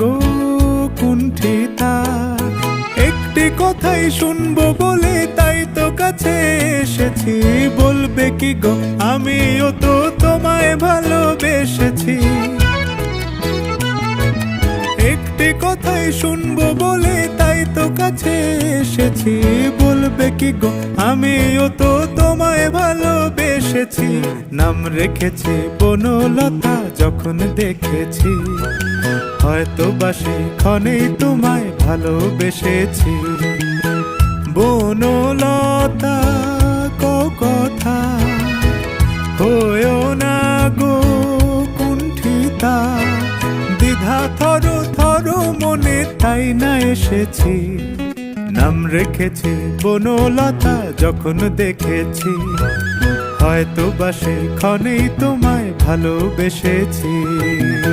গো কুণ্ঠিতা। একটি কথাই শুনবো বলে তাই তো কাছে এসেছি, বলবে কি গো আমিও তো তোমায় ভালোবেসেছি। একটি কথাই শুনবো বলে তাই তো কাছে এসেছি, বলবে কি গো আমিও তো তোমায় ভালোবেসেছি। নাম রেখেছি বনলতা যখন দেখেছি, হয়তো বা সেক্ষণেই তোমায় ভালোবেসেছি। বনলতা কথা হয়েও না গো কুণ্ঠিতা, দ্বিধা থর থর মনে তাই না এসেছি। নাম রেখেছি বনলতা যখন দেখেছি, হয়তো বা সেক্ষণেই তোমায় ভালোবেসেছি।